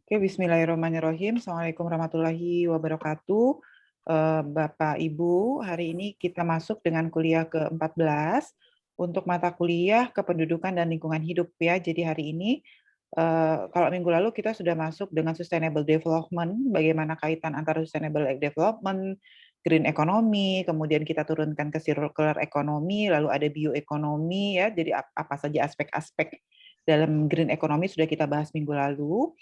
Oke, bismillahirrahmanirrahim. Assalamualaikum warahmatullahi wabarakatuh. Bapak, Ibu, hari ini kita masuk dengan kuliah ke-14 untuk mata kuliah kependudukan dan lingkungan hidup ya. Jadi hari ini, kalau minggu lalu kita sudah masuk dengan sustainable development, bagaimana kaitan antara sustainable development, green economy, kemudian kita turunkan ke circular economy, lalu ada bioekonomi ya. Jadi apa saja aspek-aspek dalam green economy sudah kita bahas minggu lalu.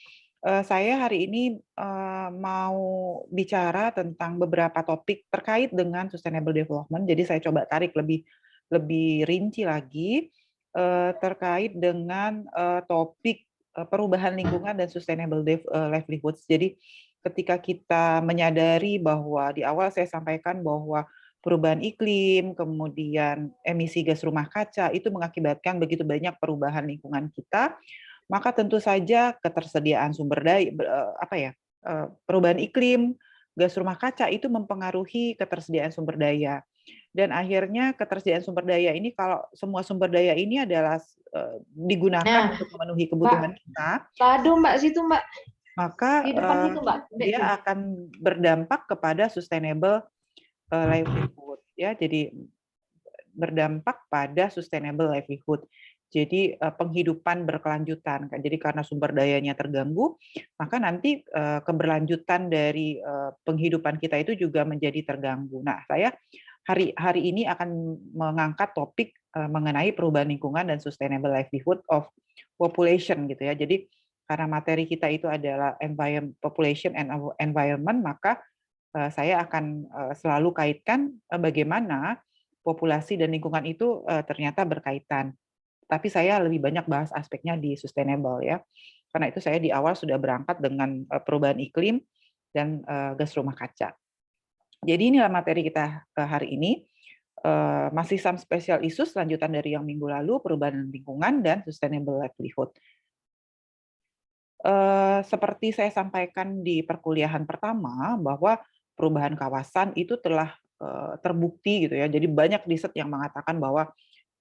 Saya hari ini mau bicara tentang beberapa topik terkait dengan sustainable development. Jadi saya coba tarik lebih lebih rinci lagi terkait dengan topik perubahan lingkungan dan sustainable livelihoods. Jadi ketika kita menyadari bahwa di awal saya sampaikan bahwa perubahan iklim, kemudian emisi gas rumah kaca itu mengakibatkan begitu banyak perubahan lingkungan kita, maka tentu saja ketersediaan sumber daya perubahan iklim, gas rumah kaca itu mempengaruhi ketersediaan sumber daya. Dan akhirnya ketersediaan sumber daya ini kalau semua sumber daya ini adalah digunakan Nah, untuk memenuhi Mbak, kebutuhan kita, kado Mbak situ Mbak, maka di depan situ Mbak, Dek dia tuh. akan berdampak kepada sustainable livelihood ya. Jadi berdampak pada sustainable livelihood. Jadi penghidupan berkelanjutan. Jadi karena sumber dayanya terganggu, maka nanti keberlanjutan dari penghidupan kita itu juga menjadi terganggu. Nah, saya hari ini akan mengangkat topik mengenai perubahan lingkungan dan sustainable livelihood of population gitu ya. Jadi karena materi kita itu adalah population and environment, maka saya akan selalu kaitkan bagaimana populasi dan lingkungan itu ternyata berkaitan. Tapi saya lebih banyak bahas aspeknya di sustainable ya. Karena itu saya di awal sudah berangkat dengan perubahan iklim dan gas rumah kaca. Jadi inilah materi kita hari ini. Masih some special issues lanjutan dari yang minggu lalu, perubahan lingkungan dan sustainable livelihood. Seperti saya sampaikan di perkuliahan pertama bahwa perubahan kawasan itu telah terbukti gitu ya. Jadi banyak riset yang mengatakan bahwa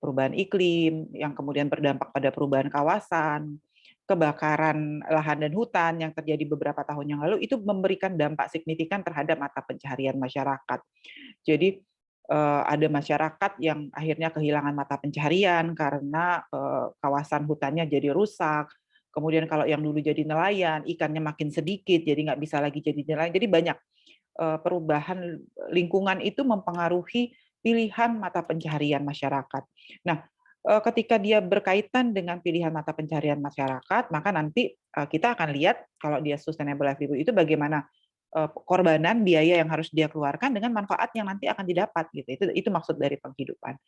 perubahan iklim yang kemudian berdampak pada perubahan kawasan, kebakaran lahan dan hutan yang terjadi beberapa tahun yang lalu itu memberikan dampak signifikan terhadap mata pencaharian masyarakat. Jadi ada masyarakat yang akhirnya kehilangan mata pencaharian karena kawasan hutannya jadi rusak. Kemudian kalau yang dulu jadi nelayan, ikannya makin sedikit, jadi nggak bisa lagi jadi nelayan. Jadi banyak perubahan lingkungan itu mempengaruhi pilihan mata pencaharian masyarakat. Nah, ketika dia berkaitan dengan pilihan mata pencaharian masyarakat, maka nanti kita akan lihat kalau dia sustainable livelihood itu bagaimana korbanan biaya yang harus dia keluarkan dengan manfaat yang nanti akan didapat gitu. Itu maksud dari penghidupan.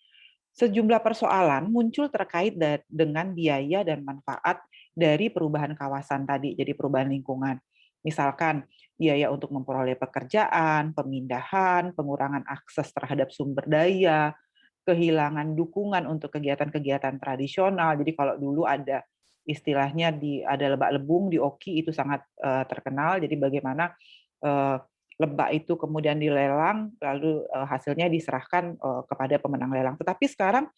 Sejumlah persoalan muncul terkait dengan biaya dan manfaat dari perubahan kawasan tadi, jadi perubahan lingkungan. Misalkan biaya untuk memperoleh pekerjaan, pemindahan, pengurangan akses terhadap sumber daya, kehilangan dukungan untuk kegiatan-kegiatan tradisional. Jadi kalau dulu ada istilahnya ada lebak-lebung di Oki itu sangat terkenal. Jadi bagaimana lebak itu kemudian dilelang, lalu hasilnya diserahkan kepada pemenang lelang. Tetapi sekarang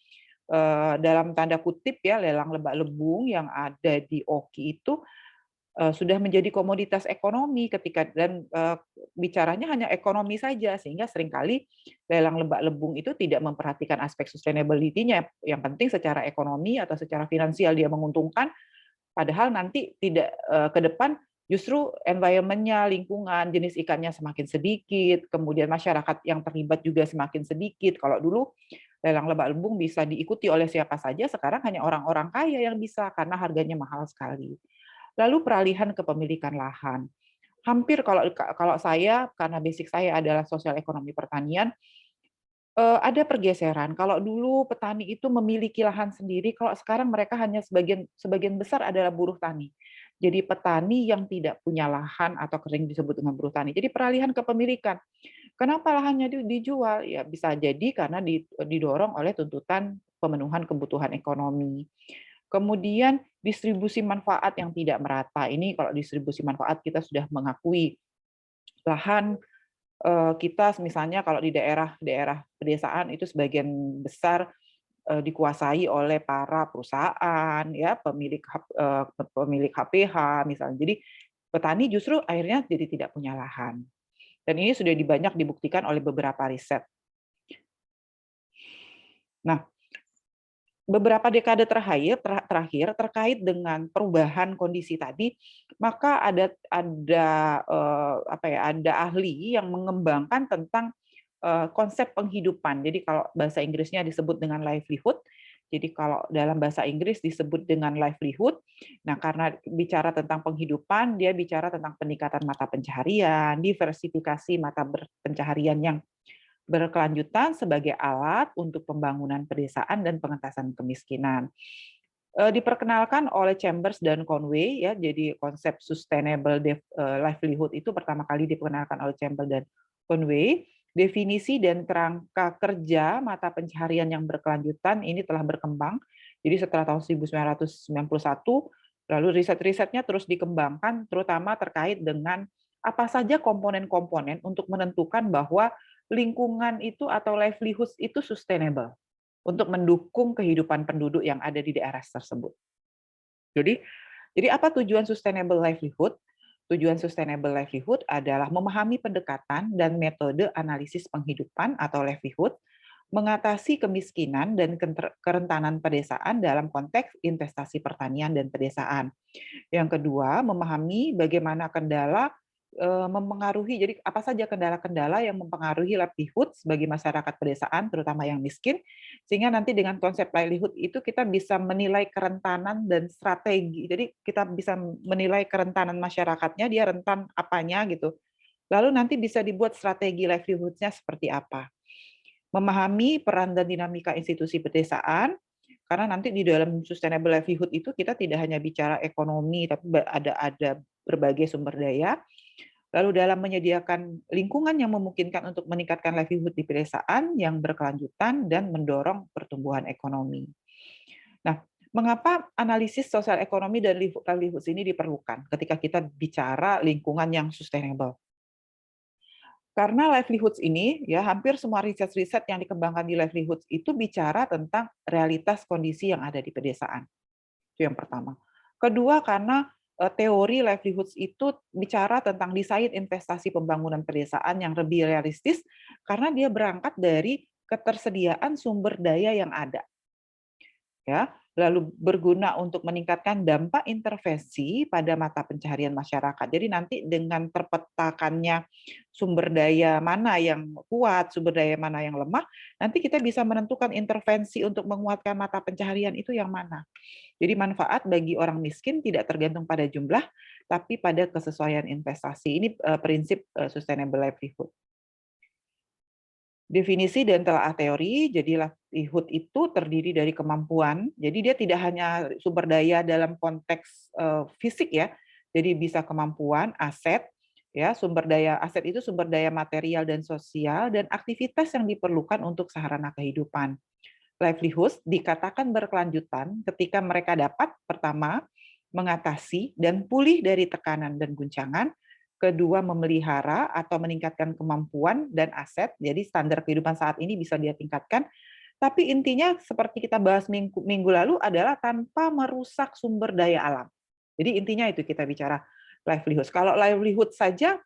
dalam tanda kutip ya lelang lebak-lebung yang ada di Oki itu sudah menjadi komoditas ekonomi dan bicaranya hanya ekonomi saja sehingga seringkali lelang lebak-lebung itu tidak memperhatikan aspek sustainability-nya. Yang penting secara ekonomi atau secara finansial dia menguntungkan, padahal nanti tidak ke depan justru environment-nya, lingkungan, jenis ikannya semakin sedikit, kemudian masyarakat yang terlibat juga semakin sedikit. Kalau dulu lelang lebak-lebung bisa diikuti oleh siapa saja, sekarang hanya orang-orang kaya yang bisa karena harganya mahal sekali. Lalu peralihan kepemilikan lahan. Hampir kalau saya, karena basic saya adalah sosial ekonomi pertanian, ada pergeseran. Kalau dulu petani itu memiliki lahan sendiri, kalau sekarang mereka hanya sebagian besar adalah buruh tani. Jadi petani yang tidak punya lahan atau sering disebut dengan buruh tani. Jadi peralihan kepemilikan. Kenapa lahannya dijual? Ya bisa jadi karena didorong oleh tuntutan pemenuhan kebutuhan ekonomi. Kemudian distribusi manfaat yang tidak merata. Ini kalau distribusi manfaat kita sudah mengakui lahan kita misalnya kalau di daerah pedesaan itu sebagian besar dikuasai oleh para perusahaan ya pemilik HPH misalnya. Jadi petani justru akhirnya jadi tidak punya lahan. Dan ini sudah banyak dibuktikan oleh beberapa riset. Nah, beberapa dekade terakhir terkait dengan perubahan kondisi tadi, maka ada ahli yang mengembangkan tentang konsep penghidupan. Jadi kalau bahasa Inggrisnya disebut dengan livelihood. Jadi kalau dalam bahasa Inggris disebut dengan livelihood. Nah, karena bicara tentang penghidupan, dia bicara tentang peningkatan mata pencaharian, diversifikasi mata pencaharian yang berkelanjutan sebagai alat untuk pembangunan pedesaan dan pengentasan kemiskinan. Diperkenalkan oleh Chambers dan Conway, ya, jadi konsep sustainable livelihood itu pertama kali diperkenalkan oleh Chambers dan Conway. Definisi dan kerangka kerja mata pencaharian yang berkelanjutan ini telah berkembang. Jadi setelah tahun 1991, lalu riset-risetnya terus dikembangkan, terutama terkait dengan apa saja komponen-komponen untuk menentukan bahwa lingkungan itu atau livelihood itu sustainable untuk mendukung kehidupan penduduk yang ada di daerah tersebut. Jadi apa tujuan sustainable livelihood? Tujuan sustainable livelihood adalah memahami pendekatan dan metode analisis penghidupan atau livelihood, mengatasi kemiskinan dan kerentanan pedesaan dalam konteks investasi pertanian dan pedesaan. Yang kedua, memahami bagaimana kendala mempengaruhi, jadi apa saja kendala-kendala yang mempengaruhi livelihood bagi masyarakat pedesaan, terutama yang miskin, sehingga nanti dengan konsep livelihood itu kita bisa menilai kerentanan dan strategi. Jadi kita bisa menilai kerentanan masyarakatnya, dia rentan apanya gitu. Lalu nanti bisa dibuat strategi livelihood-nya seperti apa. Memahami peran dan dinamika institusi pedesaan, karena nanti di dalam sustainable livelihood itu kita tidak hanya bicara ekonomi, tapi ada berbagai sumber daya. Lalu dalam menyediakan lingkungan yang memungkinkan untuk meningkatkan livelihood di pedesaan yang berkelanjutan dan mendorong pertumbuhan ekonomi. Nah, mengapa analisis sosial ekonomi dan livelihood ini diperlukan ketika kita bicara lingkungan yang sustainable? Karena livelihoods ini, ya hampir semua riset-riset yang dikembangkan di livelihoods itu bicara tentang realitas kondisi yang ada di pedesaan. Itu yang pertama. Kedua, karena teori livelihoods itu bicara tentang desain investasi pembangunan pedesaan yang lebih realistis, karena dia berangkat dari ketersediaan sumber daya yang ada. Ya, lalu berguna untuk meningkatkan dampak intervensi pada mata pencaharian masyarakat. Jadi nanti dengan terpetakannya sumber daya mana yang kuat, sumber daya mana yang lemah, nanti kita bisa menentukan intervensi untuk menguatkan mata pencaharian itu yang mana. Jadi manfaat bagi orang miskin tidak tergantung pada jumlah, tapi pada kesesuaian investasi. Ini prinsip sustainable livelihood. Definisi dan telaah teori, jadi livelihood itu terdiri dari kemampuan, jadi dia tidak hanya sumber daya dalam konteks fisik ya, jadi bisa kemampuan, aset, ya sumber daya aset itu sumber daya material dan sosial dan aktivitas yang diperlukan untuk sarana kehidupan. Livelihood dikatakan berkelanjutan ketika mereka dapat pertama mengatasi dan pulih dari tekanan dan guncangan, kedua memelihara atau meningkatkan kemampuan dan aset, jadi standar kehidupan saat ini bisa dia tingkatkan, tapi intinya seperti kita bahas minggu lalu adalah tanpa merusak sumber daya alam. Jadi intinya itu kita bicara livelihood. Kalau livelihood saja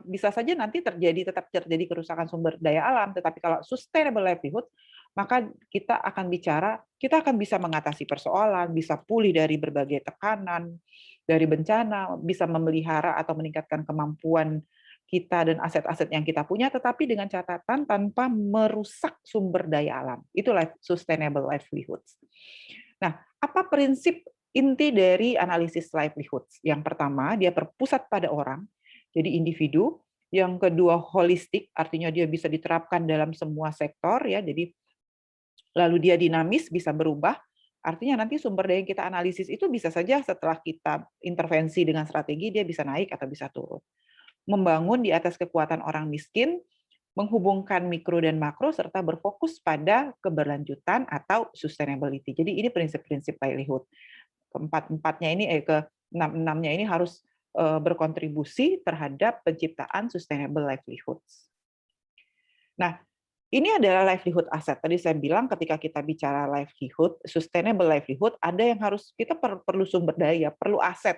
bisa saja nanti tetap terjadi kerusakan sumber daya alam, tetapi kalau sustainable livelihood, maka kita akan bisa mengatasi persoalan, bisa pulih dari berbagai tekanan, dari bencana, bisa memelihara atau meningkatkan kemampuan kita dan aset-aset yang kita punya, tetapi dengan catatan tanpa merusak sumber daya alam. Itu sustainable livelihoods. Nah, apa prinsip inti dari analisis livelihoods? Yang pertama, dia berpusat pada orang, jadi individu. Yang kedua, holistik, artinya dia bisa diterapkan dalam semua sektor, ya. Jadi lalu dia dinamis, bisa berubah. Artinya nanti sumber daya yang kita analisis itu bisa saja setelah kita intervensi dengan strategi, dia bisa naik atau bisa turun. Membangun di atas kekuatan orang miskin, menghubungkan mikro dan makro, serta berfokus pada keberlanjutan atau sustainability. Jadi ini prinsip-prinsip livelihood. Keenamnya ini harus berkontribusi terhadap penciptaan sustainable livelihoods. Nah, ini adalah livelihood asset. Tadi saya bilang ketika kita bicara livelihood, sustainable livelihood, ada yang harus kita perlu sumber daya, perlu aset.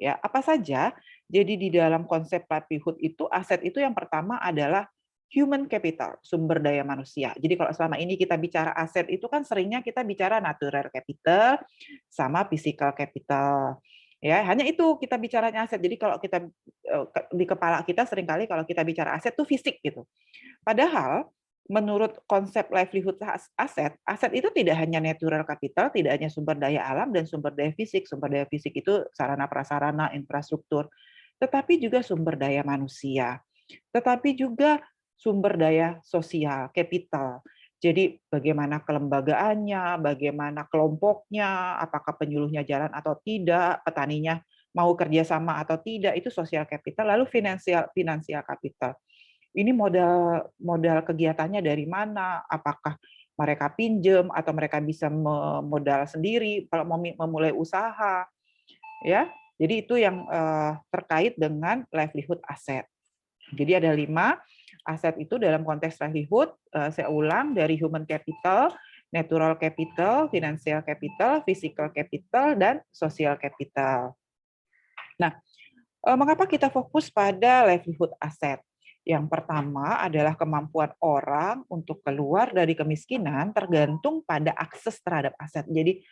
Ya, apa saja? Jadi di dalam konsep livelihood itu aset itu yang pertama adalah human capital, sumber daya manusia. Jadi kalau selama ini kita bicara aset itu kan seringnya kita bicara natural capital sama physical capital. Ya, hanya itu kita bicaranya aset. Jadi kalau kita di kepala kita seringkali kalau kita bicara aset itu fisik gitu. Padahal menurut konsep livelihood aset, aset itu tidak hanya natural capital, tidak hanya sumber daya alam dan sumber daya fisik. Sumber daya fisik itu sarana prasarana, infrastruktur, tetapi juga sumber daya manusia, tetapi juga sumber daya sosial, capital. Jadi bagaimana kelembagaannya, bagaimana kelompoknya, apakah penyuluhnya jalan atau tidak, petaninya mau kerjasama atau tidak, itu sosial capital. Lalu finansial capital. Ini modal modal kegiatannya dari mana? Apakah mereka pinjam atau mereka bisa modal sendiri kalau mau memulai usaha, ya. Jadi itu yang terkait dengan livelihood asset. Jadi ada 5 aset itu dalam konteks livelihood, saya ulang dari human capital, natural capital, financial capital, physical capital, dan social capital. Nah, mengapa kita fokus pada livelihood asset? Yang pertama adalah kemampuan orang untuk keluar dari kemiskinan tergantung pada akses terhadap aset. Jadi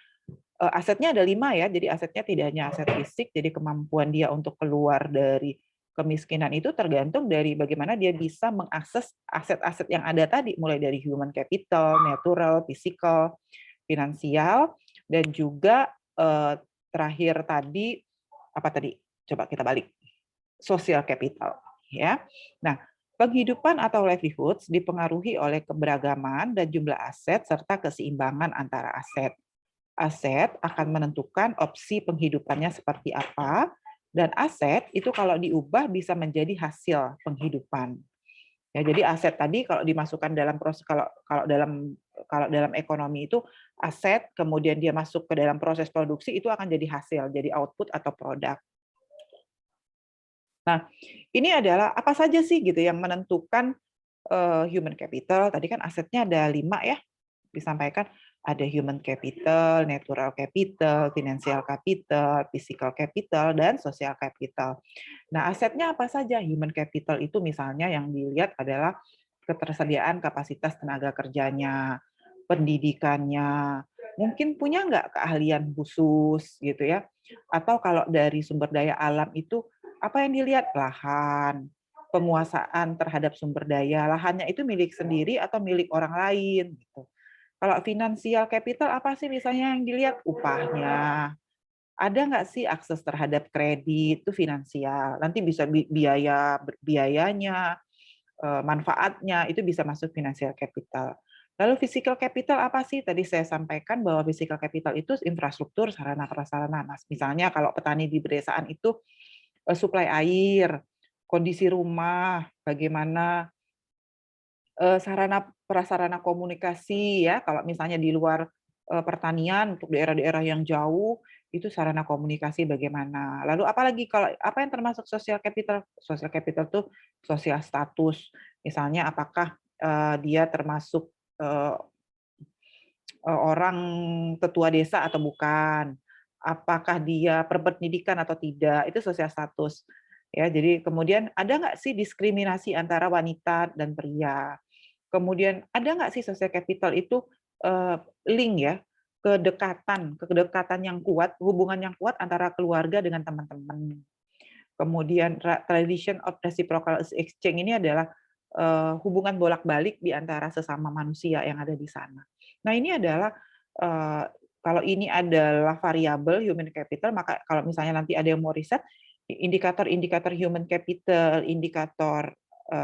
asetnya ada 5 ya, jadi asetnya tidak hanya aset fisik, jadi kemampuan dia untuk keluar dari kemiskinan itu tergantung dari bagaimana dia bisa mengakses aset-aset yang ada tadi, mulai dari human capital, natural, physical, finansial, dan juga terakhir tadi, apa tadi? Coba kita balik, social capital. Ya. Nah, penghidupan atau livelihoods dipengaruhi oleh keberagaman dan jumlah aset serta keseimbangan antara aset. Aset akan menentukan opsi penghidupannya seperti apa, dan aset itu kalau diubah bisa menjadi hasil penghidupan. Ya, jadi aset tadi kalau dimasukkan dalam proses kalau dalam ekonomi itu aset kemudian dia masuk ke dalam proses produksi itu akan jadi hasil, jadi output atau produk. Nah, ini adalah apa saja sih gitu yang menentukan human capital. Tadi kan asetnya ada 5 ya, disampaikan ada human capital, natural capital, financial capital, physical capital, dan social capital. Nah, asetnya apa saja? Human capital itu misalnya yang dilihat adalah ketersediaan kapasitas tenaga kerjanya, pendidikannya, mungkin punya nggak keahlian khusus gitu ya. Atau kalau dari sumber daya alam itu apa yang dilihat? Lahan, penguasaan terhadap sumber daya, lahannya itu milik sendiri atau milik orang lain gitu. Kalau financial capital apa sih misalnya yang dilihat? Upahnya. Ada nggak sih akses terhadap kredit, itu finansial. Nanti bisa biayanya, manfaatnya, itu bisa masuk financial capital. Lalu physical capital apa sih? Tadi saya sampaikan bahwa physical capital itu infrastruktur, sarana prasarana. Mas, misalnya kalau petani di pedesaan itu suplai air, kondisi rumah, bagaimana sarana prasarana komunikasi ya, kalau misalnya di luar pertanian untuk daerah-daerah yang jauh, itu sarana komunikasi bagaimana. Lalu apalagi kalau apa yang termasuk social capital? Social capital tuh sosial status. Misalnya apakah dia termasuk eee orang tetua desa atau bukan, apakah dia berpendidikan atau tidak, itu sosial status. Ya, jadi kemudian ada nggak sih diskriminasi antara wanita dan pria? Kemudian ada nggak sih social capital itu link ya, kedekatan yang kuat, hubungan yang kuat antara keluarga dengan teman-teman. Kemudian tradition of reciprocal exchange ini adalah hubungan bolak-balik di antara sesama manusia yang ada di sana. Nah, ini adalah eee, kalau ini adalah variabel human capital, maka kalau misalnya nanti ada yang mau riset, indikator-indikator human capital, indikator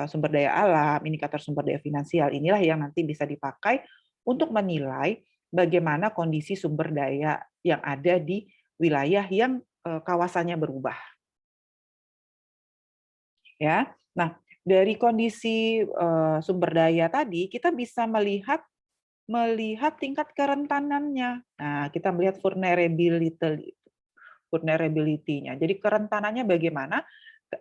sumber daya alam, indikator sumber daya finansial, inilah yang nanti bisa dipakai untuk menilai bagaimana kondisi sumber daya yang ada di wilayah yang kawasannya berubah. Ya. Nah, dari kondisi, sumber daya tadi, kita bisa melihat melihat tingkat kerentanannya. Nah, kita melihat vulnerability-nya. Jadi kerentanannya bagaimana,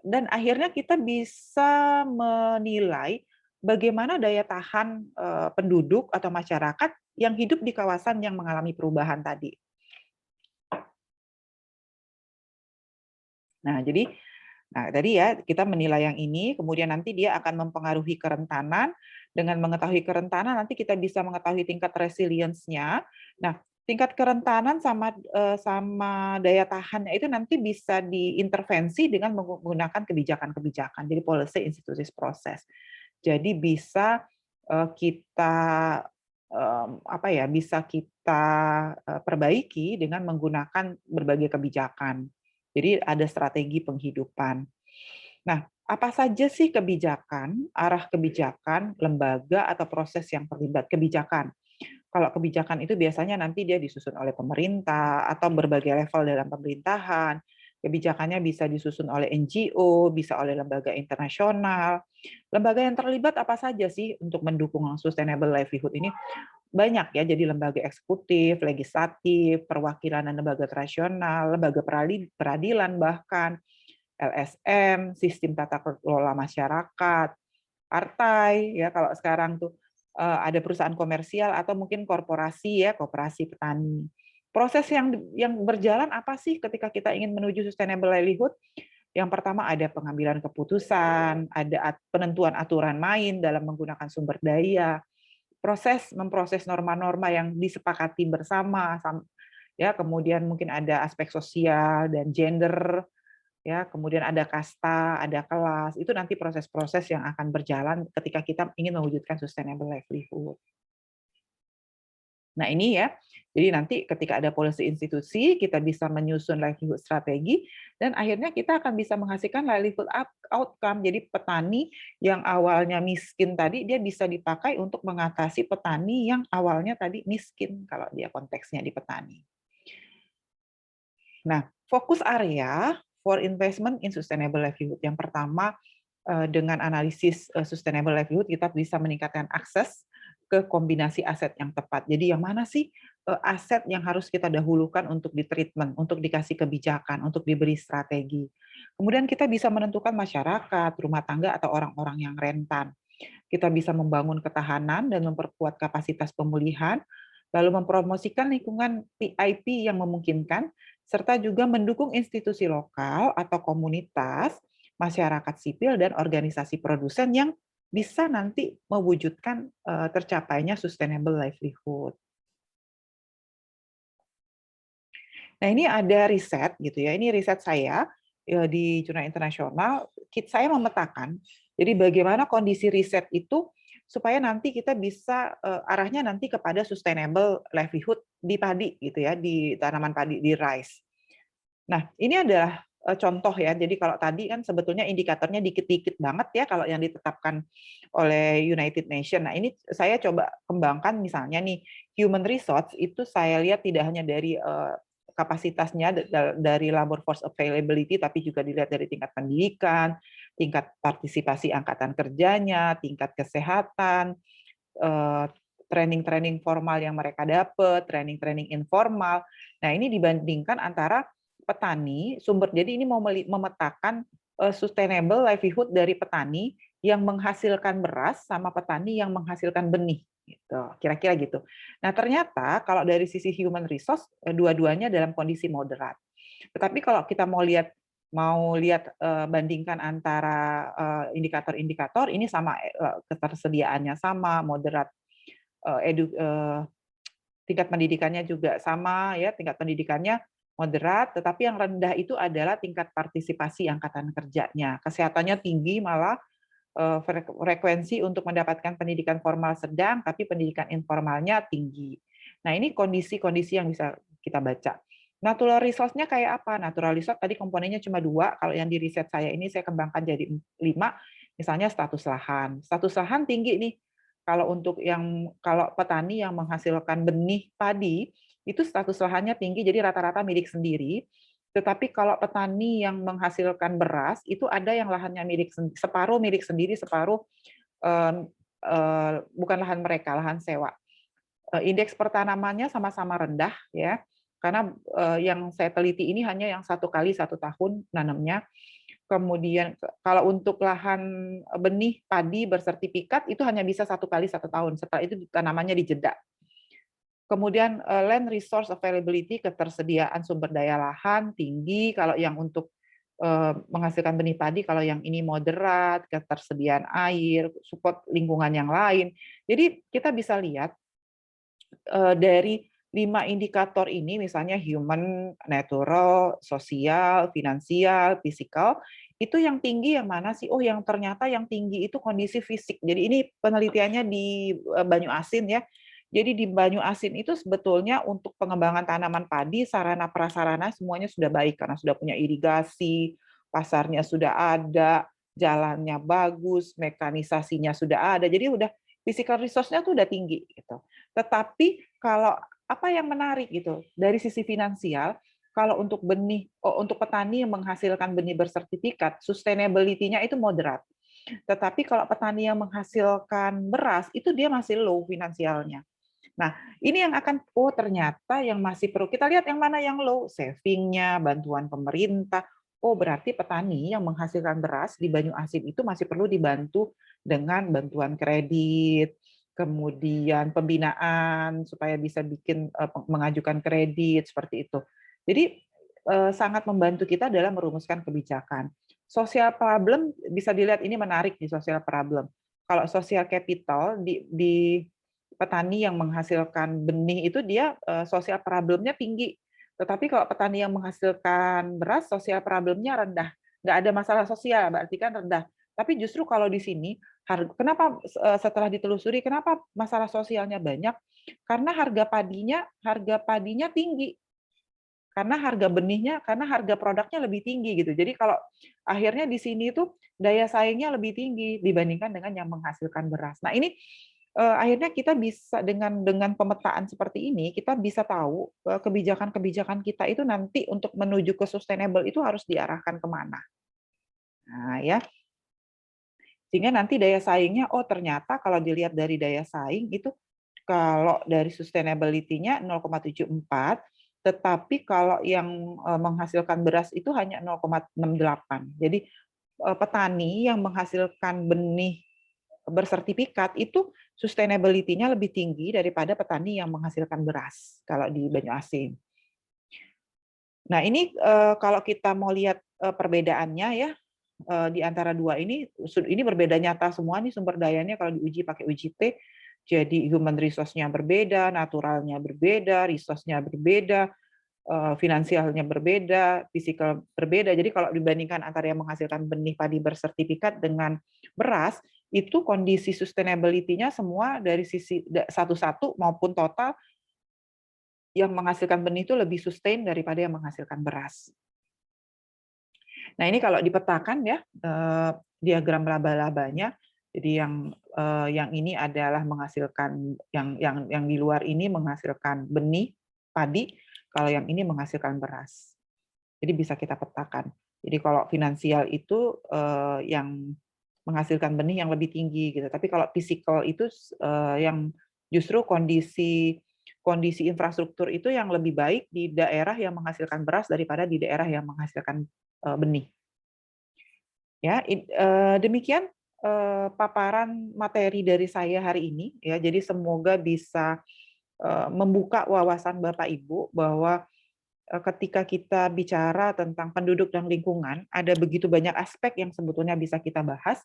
dan akhirnya kita bisa menilai bagaimana daya tahan, penduduk atau masyarakat yang hidup di kawasan yang mengalami perubahan tadi. Nah, jadi tadi ya kita menilai yang ini, kemudian nanti dia akan mempengaruhi kerentanan. Dengan mengetahui kerentanan, nanti kita bisa mengetahui tingkat resilience-nya. Nah, tingkat kerentanan sama daya tahannya itu nanti bisa diintervensi dengan menggunakan kebijakan-kebijakan. Jadi policy, institusi, proses. Jadi bisa kita bisa kita perbaiki dengan menggunakan berbagai kebijakan. Jadi ada strategi penghidupan. Nah, apa saja sih kebijakan, arah kebijakan, lembaga atau proses yang terlibat kebijakan? Kalau kebijakan itu biasanya nanti dia disusun oleh pemerintah atau berbagai level dalam pemerintahan. Kebijakannya bisa disusun oleh NGO, bisa oleh lembaga internasional. Lembaga yang terlibat apa saja sih untuk mendukung sustainable livelihood ini? Banyak ya, jadi lembaga eksekutif, legislatif, perwakilan dan lembaga tradisional, lembaga peradilan bahkan, LSM, sistem tata kelola masyarakat, partai ya kalau sekarang tuh ada perusahaan komersial atau mungkin korporasi ya, koperasi petani. Proses yang berjalan apa sih ketika kita ingin menuju sustainable livelihood? Yang pertama ada pengambilan keputusan, ada penentuan aturan main dalam menggunakan sumber daya, memproses norma-norma yang disepakati bersama, ya kemudian mungkin ada aspek sosial dan gender, ya kemudian ada kasta, ada kelas, itu nanti proses-proses yang akan berjalan ketika kita ingin mewujudkan sustainable livelihood. Nah ini ya, jadi nanti ketika ada policy institusi, kita bisa menyusun livelihood strategi, dan akhirnya kita akan bisa menghasilkan livelihood outcome. Jadi petani yang awalnya miskin tadi, dia bisa dipakai untuk mengatasi petani yang awalnya tadi miskin, kalau dia konteksnya di petani. Nah, fokus area for investment in sustainable livelihood. Yang pertama, dengan analisis sustainable livelihood, kita bisa meningkatkan akses ke kombinasi aset yang tepat. Jadi yang mana sih aset yang harus kita dahulukan untuk ditreatment, untuk dikasih kebijakan, untuk diberi strategi. Kemudian kita bisa menentukan masyarakat, rumah tangga, atau orang-orang yang rentan. Kita bisa membangun ketahanan dan memperkuat kapasitas pemulihan, lalu mempromosikan lingkungan PIP yang memungkinkan, serta juga mendukung institusi lokal atau komunitas, masyarakat sipil, dan organisasi produsen yang bisa nanti mewujudkan tercapainya sustainable livelihood. Nah, ini ada riset gitu ya. Ini riset saya di jurnal internasional. Saya memetakan jadi bagaimana kondisi riset itu supaya nanti kita bisa arahnya nanti kepada sustainable livelihood di padi gitu ya, di tanaman padi, di rice. Nah, ini adalah contoh ya. Jadi kalau tadi kan sebetulnya indikatornya dikit-dikit banget ya kalau yang ditetapkan oleh United Nations. Nah, ini saya coba kembangkan misalnya nih, human resource itu saya lihat tidak hanya dari kapasitasnya dari labor force availability, tapi juga dilihat dari tingkat pendidikan, tingkat partisipasi angkatan kerjanya, tingkat kesehatan, training-training formal yang mereka dapat, training-training informal. Nah, ini dibandingkan antara petani, jadi ini mau memetakan sustainable livelihood dari petani yang menghasilkan beras sama petani yang menghasilkan benih. Gitu, kira-kira gitu. Nah, ternyata kalau dari sisi human resource, dua-duanya dalam kondisi moderat. Tetapi kalau kita mau lihat bandingkan antara indikator-indikator, ini sama, ketersediaannya sama, moderat, tingkat pendidikannya juga sama ya, tingkat pendidikannya moderat, tetapi yang rendah itu adalah tingkat partisipasi angkatan kerjanya. Kesehatannya tinggi, malah frekuensi untuk mendapatkan pendidikan formal sedang, tapi pendidikan informalnya tinggi. Nah, ini kondisi-kondisi yang bisa kita baca. Natural resource-nya kayak apa? Natural resource tadi komponennya cuma 2, kalau yang di riset saya ini saya kembangkan jadi 5, misalnya status lahan. Status lahan tinggi nih. Kalau petani yang menghasilkan benih padi, itu status lahannya tinggi, jadi rata-rata milik sendiri. Tetapi kalau petani yang menghasilkan beras, itu ada yang lahannya separuh milik sendiri, separuh bukan lahan mereka, lahan sewa. Indeks pertanamannya sama-sama rendah ya, karena yang saya teliti ini hanya yang 1 kali 1 tahun nanamnya. Kemudian kalau untuk lahan benih padi bersertifikat itu hanya bisa 1 kali 1 tahun. Setelah itu tanamannya dijeda. Kemudian land resource availability, ketersediaan sumber daya lahan tinggi. Kalau yang untuk menghasilkan benih padi kalau yang ini moderat, ketersediaan air, support lingkungan yang lain. Jadi kita bisa lihat dari 5 indikator ini, misalnya human, natural, sosial, finansial, fisikal, itu yang tinggi yang mana sih? Oh, yang ternyata yang tinggi itu kondisi fisik. Jadi ini penelitiannya di Banyu Asin ya. Jadi di Banyu Asin itu sebetulnya untuk pengembangan tanaman padi, sarana prasarana semuanya sudah baik karena sudah punya irigasi, pasarnya sudah ada, jalannya bagus, mekanisasinya sudah ada. Jadi udah physical resource-nya tuh udah tinggi gitu. Tetapi kalau apa yang menarik gitu dari sisi finansial, kalau untuk untuk petani yang menghasilkan benih bersertifikat, sustainability-nya itu moderat. Tetapi kalau petani yang menghasilkan beras itu dia masih low finansialnya. Nah, ini yang akan ternyata yang masih perlu kita lihat yang mana yang low, saving-nya, bantuan pemerintah. Oh, berarti petani yang menghasilkan beras di Banyu Asin itu masih perlu dibantu dengan bantuan kredit, kemudian pembinaan supaya bisa bikin mengajukan kredit seperti itu. Jadi sangat membantu kita dalam merumuskan kebijakan. Social problem bisa dilihat ini menarik di social problem. Kalau social capital di petani yang menghasilkan benih itu dia sosial problemnya tinggi. Tetapi kalau petani yang menghasilkan beras, sosial problemnya rendah. Nggak ada masalah sosial, berarti kan rendah. Tapi justru kalau di sini, kenapa setelah ditelusuri, kenapa masalah sosialnya banyak? Karena harga padinya tinggi. Karena harga benihnya, karena harga produknya lebih tinggi gitu. Jadi kalau akhirnya di sini itu daya saingnya lebih tinggi dibandingkan dengan yang menghasilkan beras. Nah ini akhirnya kita bisa dengan pemetaan seperti ini kita bisa tahu kebijakan-kebijakan kita itu nanti untuk menuju ke sustainable itu harus diarahkan kemana. Nah ya, sehingga nanti daya saingnya ternyata kalau dilihat dari daya saing itu kalau dari sustainability-nya 0,74, tetapi kalau yang menghasilkan beras itu hanya 0,68. Jadi petani yang menghasilkan benih bersertifikat itu sustainability-nya lebih tinggi daripada petani yang menghasilkan beras kalau di Banyu Asin. Nah, ini kalau kita mau lihat perbedaannya ya di antara dua ini berbeda nyata semua nih sumber dayanya kalau diuji pakai UJT. Jadi human resource-nya berbeda, naturalnya berbeda, resource-nya berbeda, finansialnya berbeda, fisikal berbeda. Jadi kalau dibandingkan antara yang menghasilkan benih padi bersertifikat dengan beras, itu kondisi sustainability-nya semua dari sisi satu-satu maupun total yang menghasilkan benih itu lebih sustain daripada yang menghasilkan beras. Nah, ini kalau dipetakan ya diagram laba-labanya. Jadi yang ini adalah menghasilkan yang di luar ini menghasilkan benih padi, kalau yang ini menghasilkan beras. Jadi bisa kita petakan. Jadi kalau finansial itu yang menghasilkan benih yang lebih tinggi gitu. Tapi kalau fisikal itu yang justru kondisi infrastruktur itu yang lebih baik di daerah yang menghasilkan beras daripada di daerah yang menghasilkan benih. Ya, demikian paparan materi dari saya hari ini ya. Jadi semoga bisa membuka wawasan Bapak Ibu bahwa ketika kita bicara tentang penduduk dan lingkungan, ada begitu banyak aspek yang sebetulnya bisa kita bahas,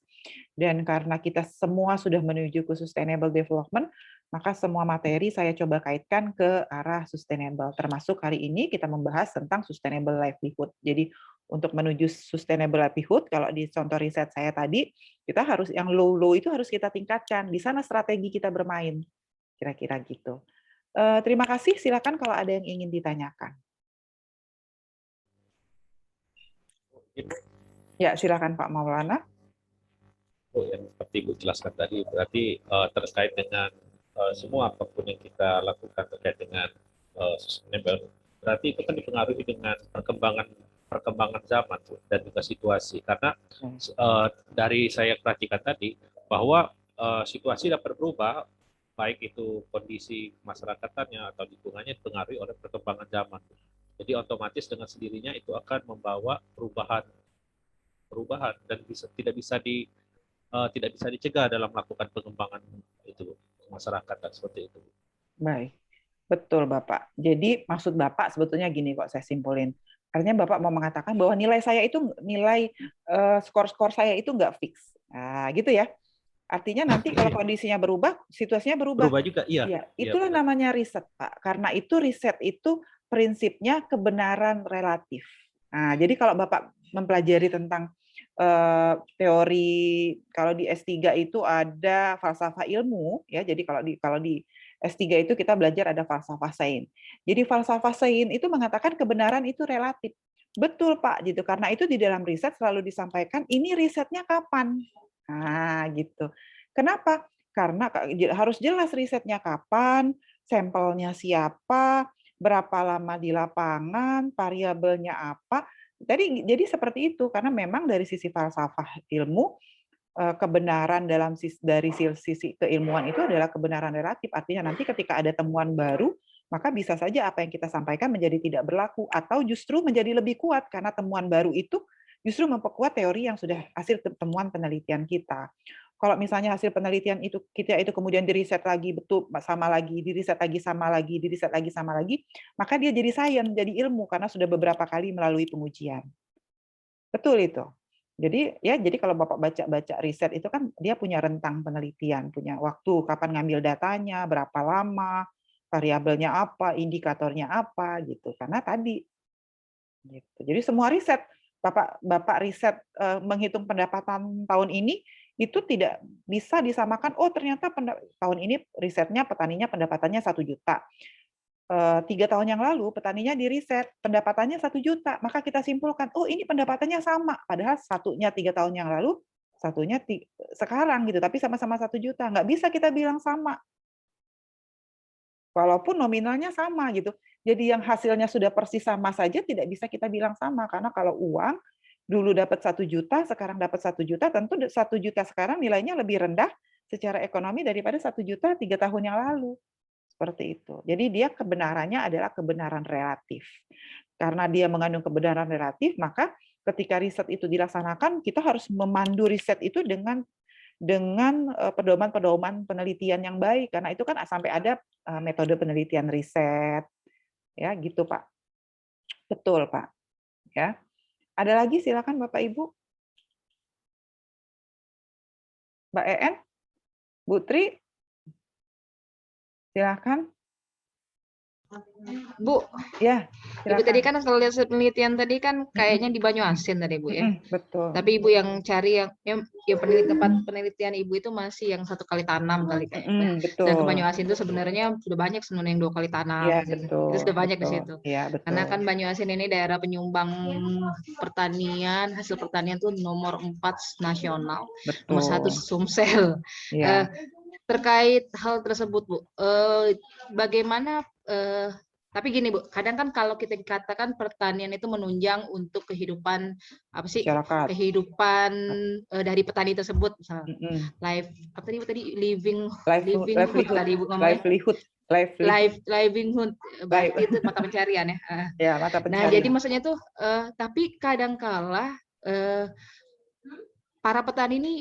dan karena kita semua sudah menuju ke sustainable development, maka semua materi saya coba kaitkan ke arah sustainable, termasuk hari ini kita membahas tentang sustainable livelihood. Jadi untuk menuju sustainable livelihood, kalau di contoh riset saya tadi, kita harus yang low-low itu harus kita tingkatkan, di sana strategi kita bermain, kira-kira gitu. Terima kasih, silakan kalau ada yang ingin ditanyakan. Ya, silakan Pak Maulana. Yang seperti Ibu jelaskan tadi, berarti terkait dengan semua apapun yang kita lakukan terkait dengan sustainable, berarti itu kan dipengaruhi dengan perkembangan zaman dan juga situasi. Karena dari saya perhatikan tadi, bahwa situasi dapat berubah, baik itu kondisi masyarakatnya atau lingkungannya dipengaruhi oleh perkembangan zaman. Jadi otomatis dengan sendirinya itu akan membawa perubahan dan tidak bisa dicegah dalam melakukan pengembangan itu masyarakat dan seperti itu. Baik, betul Bapak. Jadi maksud Bapak sebetulnya gini kok saya simpulin. Artinya Bapak mau mengatakan bahwa nilai saya itu nilai skor-skor saya itu nggak fix. Nah, gitu ya. Artinya nanti kalau kondisinya berubah, situasinya berubah. Berubah juga, iya. Ya, Iya, itulah benar. namanya riset, Pak. Karena itu riset itu prinsipnya kebenaran relatif. Nah, jadi kalau Bapak mempelajari tentang teori, kalau di S3 itu ada falsafah ilmu, ya. Jadi kalau di S3 itu kita belajar ada falsafah sains. Jadi falsafah sains itu mengatakan kebenaran itu relatif. Betul, Pak, gitu. Karena itu di dalam riset selalu disampaikan ini risetnya kapan. Nah, gitu. Kenapa? Karena harus jelas risetnya kapan, sampelnya siapa, berapa lama di lapangan, variabelnya apa. Jadi seperti itu, karena memang dari sisi falsafah ilmu, kebenaran dari sisi keilmuan itu adalah kebenaran relatif. Artinya nanti ketika ada temuan baru, maka bisa saja apa yang kita sampaikan menjadi tidak berlaku atau justru menjadi lebih kuat karena temuan baru itu justru memperkuat teori yang sudah hasil temuan penelitian kita. Kalau misalnya hasil penelitian itu kita itu kemudian diriset lagi betul sama lagi, diriset lagi sama lagi, diriset lagi sama lagi, maka dia jadi sains, jadi ilmu karena sudah beberapa kali melalui pengujian. Betul itu. Jadi kalau Bapak baca-baca riset itu kan dia punya rentang penelitian, punya waktu, kapan ngambil datanya, berapa lama, variabelnya apa, indikatornya apa gitu. Karena tadi gitu. Jadi semua riset Bapak riset menghitung pendapatan tahun ini itu tidak bisa disamakan. Oh ternyata tahun ini risetnya petaninya pendapatannya 1 juta. 3 tahun yang lalu petaninya diriset pendapatannya 1 juta, maka kita simpulkan, oh ini pendapatannya sama, padahal satunya 3 tahun yang lalu, satunya sekarang gitu, tapi sama-sama 1 juta, nggak bisa kita bilang sama. Walaupun nominalnya sama gitu. Jadi yang hasilnya sudah persis sama saja tidak bisa kita bilang sama, karena kalau uang dulu dapat 1 juta, sekarang dapat 1 juta, tentu 1 juta sekarang nilainya lebih rendah secara ekonomi daripada 1 juta 3 tahun yang lalu. Seperti itu. Jadi dia kebenarannya adalah kebenaran relatif. Karena dia mengandung kebenaran relatif, maka ketika riset itu dilaksanakan, kita harus memandu riset itu dengan pedoman-pedoman penelitian yang baik. Karena itu kan sampai ada metode penelitian riset, ya gitu Pak. Betul Pak. Ya. Ada lagi silakan Bapak Ibu. Mbak En, Bu Tri, silakan. Bu, Ya, Ibu silakan. tadi kan kalau lihat penelitian tadi kan kayaknya di Banyuasin tadi Bu ya. Betul. Tapi Ibu yang cari yang penelitian Ibu itu masih yang 1 kali tanam kali kayaknya. Betul. Dan ke Banyuasin itu sebenarnya sudah banyak sebenarnya yang 2 kali tanam. Iya, Gitu. betul. Itu sudah banyak di Betul. situ. Iya, betul. Karena kan Banyuasin ini daerah penyumbang pertanian, hasil pertanian itu nomor 4 nasional. Betul. Nomor 1 Sumsel. Iya. Terkait hal tersebut Bu, bagaimana tapi gini Bu, kadang kan kalau kita dikatakan pertanian itu menunjang untuk kehidupan apa sih? Masyarakat. Kehidupan dari petani tersebut, misalnya apa tadi livelihood tadi Bu ngomongnya. Livelihood, berarti itu mata pencarian ya. Ya, mata pencarian. Nah, jadi maksudnya tuh, tapi kadangkala para petani ini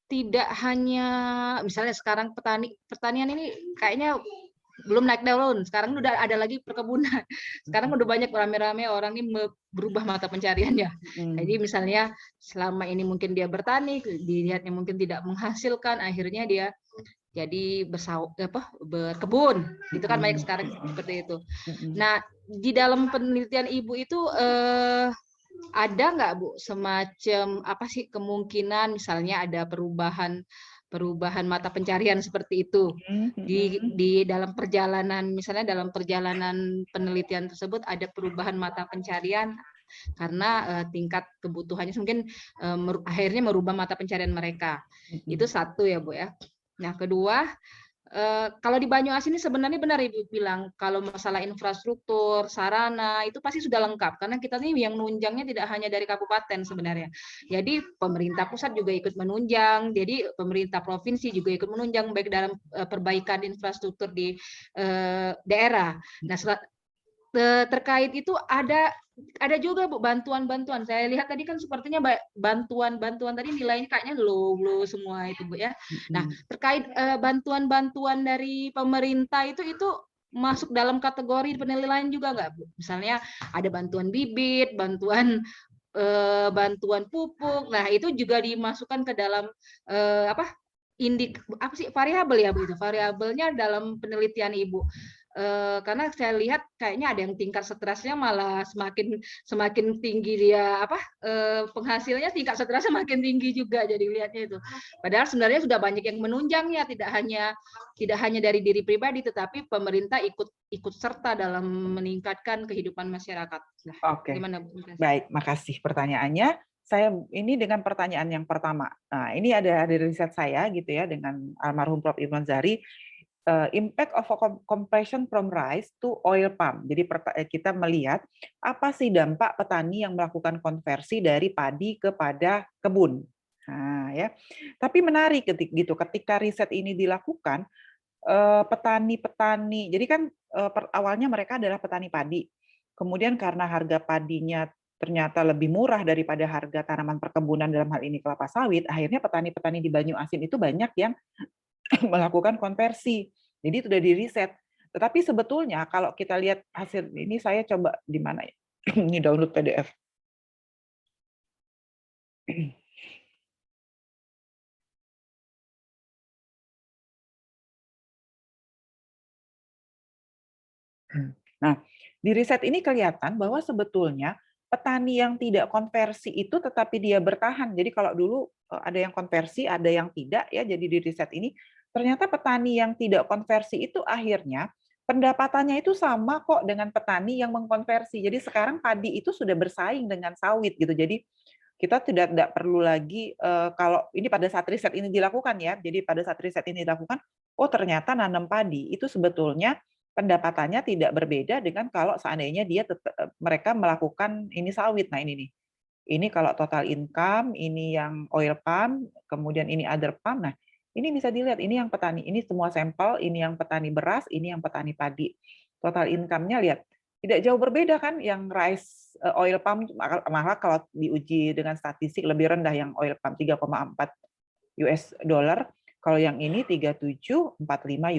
tidak hanya misalnya sekarang pertanian ini kayaknya belum naik daun, sekarang udah ada lagi perkebunan. Sekarang udah banyak rame-rame orang ini berubah mata pencariannya. Jadi misalnya selama ini mungkin dia bertani, dilihatnya mungkin tidak menghasilkan, akhirnya dia jadi berkebun. Itu kan banyak sekarang seperti itu. Nah, di dalam penelitian Ibu itu ada nggak Bu semacam apa sih kemungkinan misalnya ada perubahan mata pencarian seperti itu di dalam perjalanan, misalnya dalam perjalanan penelitian tersebut ada perubahan mata pencarian karena tingkat kebutuhannya mungkin akhirnya merubah mata pencarian mereka. Itu satu ya Bu ya. Nah kedua, kalau di Banyuasin ini sebenarnya benar Ibu bilang kalau masalah infrastruktur, sarana itu pasti sudah lengkap karena kita nih yang menunjangnya tidak hanya dari kabupaten sebenarnya. Jadi pemerintah pusat juga ikut menunjang, jadi pemerintah provinsi juga ikut menunjang baik dalam perbaikan infrastruktur di daerah. Nah, terkait itu ada juga Bu bantuan-bantuan. Saya lihat tadi kan sepertinya bantuan tadi nilainya kayaknya low semua itu Bu ya. Nah, terkait bantuan-bantuan dari pemerintah itu masuk dalam kategori penilaian juga nggak, Bu? Misalnya ada bantuan bibit, bantuan pupuk. Nah, itu juga dimasukkan ke dalam variabel ya, Bu, itu variabelnya dalam penelitian Ibu. Karena saya lihat kayaknya ada yang tingkat stresnya malah semakin tinggi dia penghasilnya, tingkat stresnya makin tinggi juga, jadi lihatnya itu. Padahal sebenarnya sudah banyak yang menunjangnya, tidak hanya dari diri pribadi, tetapi pemerintah ikut serta dalam meningkatkan kehidupan masyarakat. Nah, Oke, gimana, Bu? baik, makasih pertanyaannya. Saya ini dengan pertanyaan yang pertama. Nah, ini ada riset saya gitu ya dengan almarhum Prof. Imran Zari, impact of compression from rice to oil palm. Jadi kita melihat apa sih dampak petani yang melakukan konversi dari padi kepada kebun. Nah, ya. Tapi menarik ketika riset ini dilakukan, petani-petani, jadi kan awalnya mereka adalah petani padi. Kemudian karena harga padinya ternyata lebih murah daripada harga tanaman perkebunan, dalam hal ini kelapa sawit, akhirnya petani-petani di Banyuasin itu banyak yang melakukan konversi. Jadi itu sudah diriset. Tetapi sebetulnya kalau kita lihat hasil ini, saya coba di mana ya? Ini download PDF. Nah, di riset ini kelihatan bahwa sebetulnya petani yang tidak konversi itu tetapi dia bertahan. Jadi kalau dulu ada yang konversi, ada yang tidak ya. Jadi di riset ini ternyata petani yang tidak konversi itu akhirnya pendapatannya itu sama kok dengan petani yang mengkonversi. Jadi sekarang padi itu sudah bersaing dengan sawit gitu. Jadi kita tidak perlu lagi kalau ini pada saat riset ini dilakukan ya. Jadi pada saat riset ini dilakukan, oh ternyata nanam padi itu sebetulnya pendapatannya tidak berbeda dengan kalau seandainya mereka melakukan ini sawit. Nah ini nih. Ini kalau total income, ini yang oil palm, kemudian ini other palm. Nah, ini bisa dilihat, ini yang petani, ini semua sampel, ini yang petani beras, ini yang petani padi. Total income-nya lihat, tidak jauh berbeda kan, yang rice oil palm, malah kalau diuji dengan statistik lebih rendah yang oil palm 3,4 US dollar, kalau yang ini 3745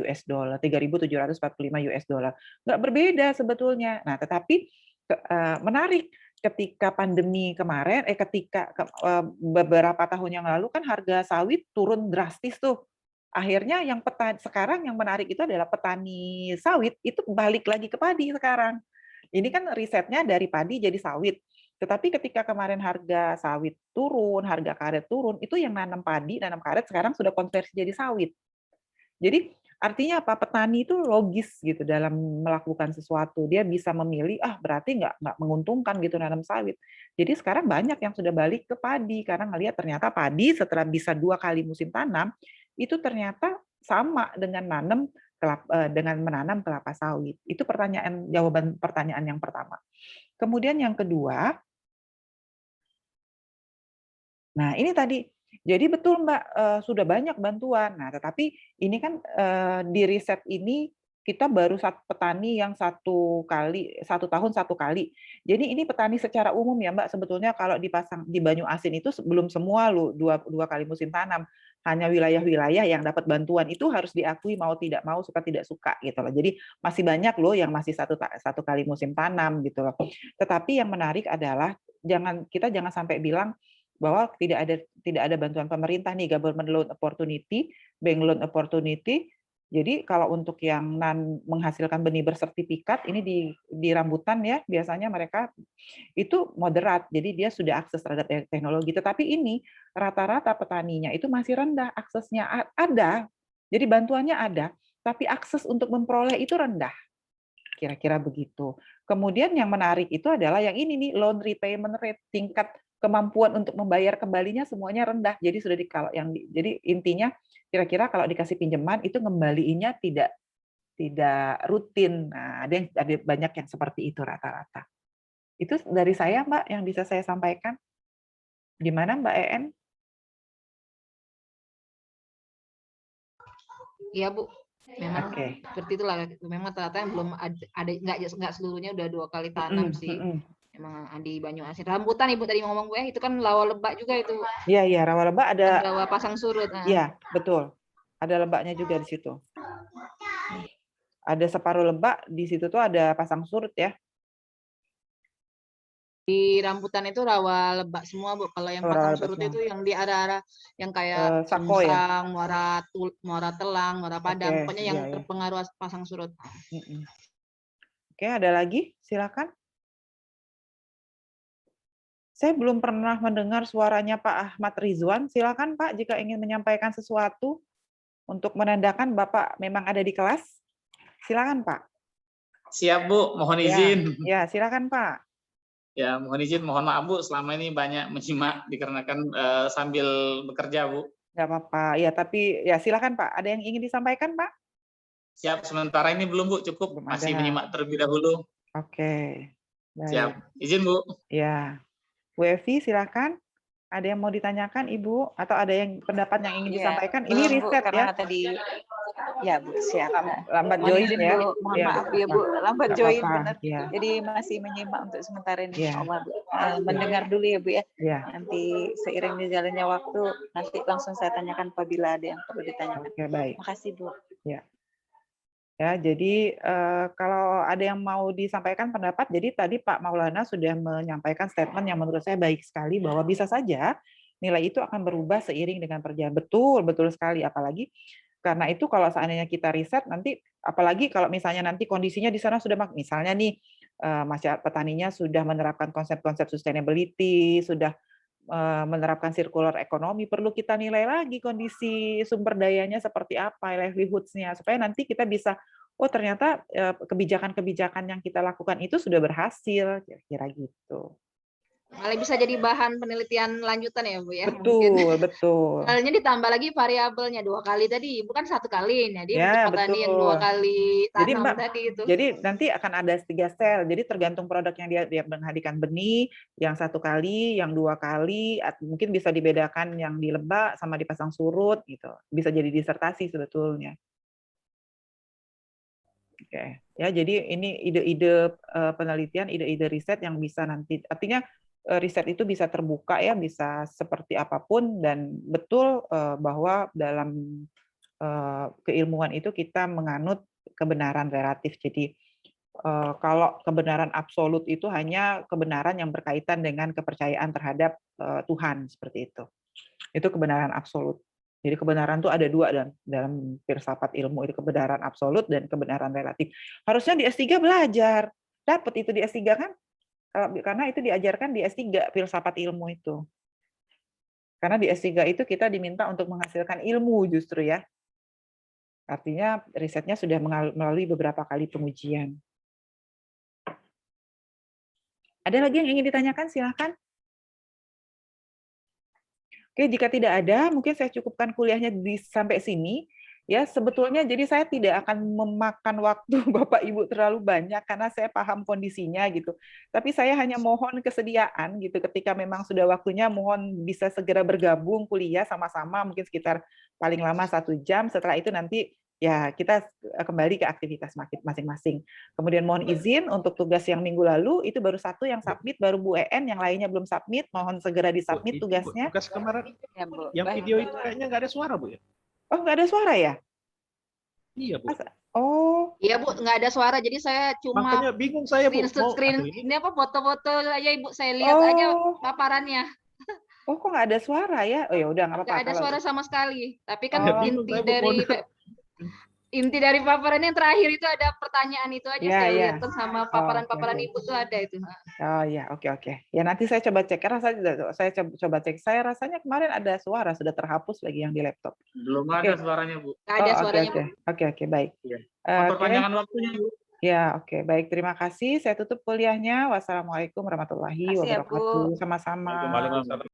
US dollar, 3.745 US dollar. Nggak berbeda sebetulnya. Nah, tetapi menarik ketika pandemi kemarin, ketika beberapa tahun yang lalu kan harga sawit turun drastis tuh. Akhirnya yang sekarang yang menarik itu adalah petani sawit itu balik lagi ke padi sekarang. Ini kan risetnya dari padi jadi sawit. Tetapi ketika kemarin harga sawit turun, harga karet turun, itu yang nanam padi, nanam karet sekarang sudah konversi jadi sawit. Jadi artinya apa? Petani itu logis gitu dalam melakukan sesuatu. Dia bisa memilih, berarti nggak menguntungkan gitu nanam sawit. Jadi sekarang banyak yang sudah balik ke padi karena ngelihat ternyata padi setelah bisa 2 kali musim tanam itu ternyata sama dengan menanam kelapa sawit. Itu jawaban pertanyaan yang pertama. Kemudian yang kedua, nah ini tadi, jadi betul Mbak, sudah banyak bantuan. Nah tetapi ini kan di riset ini kita baru petani yang 1 tahun 1 kali. Jadi ini petani secara umum ya Mbak, sebetulnya kalau dipasang di Banyuasin itu belum semua loh 2 kali musim tanam. Hanya wilayah-wilayah yang dapat bantuan itu harus diakui mau tidak mau, suka tidak suka gitu loh. Jadi masih banyak loh yang masih 1 kali musim tanam gitu loh. Tetapi yang menarik adalah kita jangan sampai bilang bahwa tidak ada bantuan pemerintah nih, government loan opportunity, bank loan opportunity. Jadi kalau untuk yang menghasilkan benih bersertifikat ini di rambutan ya, biasanya mereka itu moderat. Jadi dia sudah akses terhadap teknologi. Tetapi ini rata-rata petaninya itu masih rendah aksesnya, ada. Jadi bantuannya ada, tapi akses untuk memperoleh itu rendah. Kira-kira begitu. Kemudian yang menarik itu adalah yang ini nih, loan repayment rate, tingkat kemampuan untuk membayar kembalinya semuanya rendah. Jadi jadi intinya kira-kira kalau dikasih pinjaman itu ngembaliinnya tidak rutin. Nah, ada banyak yang seperti itu rata-rata. Itu dari saya Mbak yang bisa saya sampaikan. Gimana Mbak EN? Iya Bu, memang seperti itulah. Memang ternyata yang belum ada nggak seluruhnya udah 2 kali tanam sih. Emang di Banyuasin. Rambutan Ibu tadi ngomong gue itu kan rawa lebak juga itu. Iya, rawa lebak ada. Rawa pasang surut. Iya, betul. Ada lebaknya juga di situ. ada separuh Lebak, di situ tuh ada pasang surut ya. Di rambutan itu rawa Lebak semua, Bu. Kalau yang Oh, rawa pasang Lebak surut semua. itu yang di arah-arah yang kayak Sako ya? Sungsang, Muara Telang, Muara Padang, Oke, pokoknya yang iya, iya. terpengaruh pasang surut. Oke, ada lagi? Silakan. Saya belum pernah mendengar suaranya Pak Ahmad Rizwan. Silakan Pak, jika ingin menyampaikan sesuatu untuk menandakan Bapak memang ada di kelas. Silakan Pak. Siap Bu, mohon Ya, izin. ya silakan Pak. Ya, mohon izin, mohon maaf Bu, selama ini banyak menyimak dikarenakan sambil bekerja Bu. Nggak apa-apa. Ya, tapi ya silakan Pak. Ada yang ingin disampaikan Pak? Siap, sementara ini belum Bu, cukup Belum masih ada. menyimak terlebih dahulu. Oke. Siap, Baik. izin Bu. Ya. Bu Evi, silakan. Ada yang mau ditanyakan Ibu atau ada yang pendapat yang ingin disampaikan? Ini Belum, Bu, riset karena ya. tadi ya Bu, siap. Lambat Mohon join izin, ya. Bu, mohon Ya, maaf nggak ya apa-apa. Bu, lambat Nggak join apa-apa. benar. Ya. Jadi masih menyimak untuk sementara ini, Ya. Insya Allah Bu. Mendengar dulu ya Bu ya. Ya. Nanti seiring berjalannya waktu, nanti langsung saya tanyakan apabila ada yang perlu ditanyakan. Oke, baik. Makasih Bu. Ya. Ya, jadi kalau ada yang mau disampaikan pendapat, jadi tadi Pak Maulana sudah menyampaikan statement yang menurut saya baik sekali bahwa bisa saja nilai itu akan berubah seiring dengan perjalanan. Betul, betul sekali. Apalagi karena itu kalau seandainya kita riset nanti, apalagi kalau misalnya nanti kondisinya di sana sudah, misalnya nih masyarakat petaninya sudah menerapkan konsep-konsep sustainability, sudah menerapkan circular ekonomi, perlu kita nilai lagi kondisi sumber dayanya seperti apa, livelihoods-nya, supaya nanti kita bisa, oh ternyata kebijakan-kebijakan yang kita lakukan itu sudah berhasil, kira-kira gitu. Malah bisa jadi bahan penelitian lanjutan ya Bu ya. Betul, Mungkin. betul. Soalnya ditambah lagi variabelnya 2 kali tadi, bukan 1 kali. Jadi Ya, untuk petani yang 2 betul. kali Jadi tanam Mbak, tadi itu. jadi nanti akan ada 3 sel. Jadi tergantung produk yang dia menghadirkan benih, yang 1 kali, yang 2 kali, mungkin bisa dibedakan yang di Lebak sama di pasang surut gitu. Bisa jadi disertasi sebetulnya. Oke, ya jadi ini ide-ide penelitian, ide-ide riset yang bisa nanti, artinya riset itu bisa terbuka ya, bisa seperti apapun, dan betul bahwa dalam keilmuan itu kita menganut kebenaran relatif. Jadi kalau kebenaran absolut itu hanya kebenaran yang berkaitan dengan kepercayaan terhadap Tuhan, seperti itu. Itu kebenaran absolut. Jadi kebenaran itu ada 2 dalam filsafat ilmu, itu kebenaran absolut dan kebenaran relatif. Harusnya di S3 belajar, dapat itu di S3 kan? Karena itu diajarkan di S3 filsafat ilmu itu. Karena di S3 itu kita diminta untuk menghasilkan ilmu justru ya. Artinya risetnya sudah melalui beberapa kali pengujian. Ada lagi yang ingin ditanyakan? Silahkan. Oke, jika tidak ada, mungkin saya cukupkan kuliahnya sampai sini. Ya, sebetulnya jadi saya tidak akan memakan waktu Bapak Ibu terlalu banyak karena saya paham kondisinya gitu. Tapi saya hanya mohon kesediaan gitu ketika memang sudah waktunya, mohon bisa segera bergabung kuliah sama-sama, mungkin sekitar paling lama 1 jam. Setelah itu nanti ya kita kembali ke aktivitas masing-masing. Kemudian mohon izin untuk tugas yang minggu lalu itu baru 1 yang submit, baru Bu EN, yang lainnya belum submit, mohon segera disubmit tugasnya. Tugas kemarin Ya Bu. yang Baik. video itu kayaknya nggak ada suara Bu ya? Oh, nggak ada suara ya? Iya Bu. Oh, Iya Bu, nggak ada suara. Jadi saya cuma Makanya bingung saya Bu. screen Aduh, ini apa foto-foto aja Ibu, saya lihat aja paparannya. Oh, kok nggak ada suara ya? Oh ya udah nggak apa-apa. Nggak ada Kalau suara sama sekali. Tapi kan Oh. bingung saya, Bu, inti dari paparan yang terakhir itu ada pertanyaan itu aja, Ya, saya ya. lihat kan sama paparan-paparan oke. Ibu tuh ada itu. Oh ya, oke. Ya nanti saya coba cek. Saya coba cek. Saya rasanya kemarin ada suara, sudah terhapus lagi yang di laptop. Belum Oke. ada suaranya Bu. Nggak ada suaranya Bu. Oke, baik. Iya. Oke. Perpanjangan waktunya Bu. Ya, oke. Baik, terima kasih. Saya tutup kuliahnya. Wassalamualaikum warahmatullahi Makasih ya, Bu. wabarakatuh. Sama-sama. Waalaikumsalam.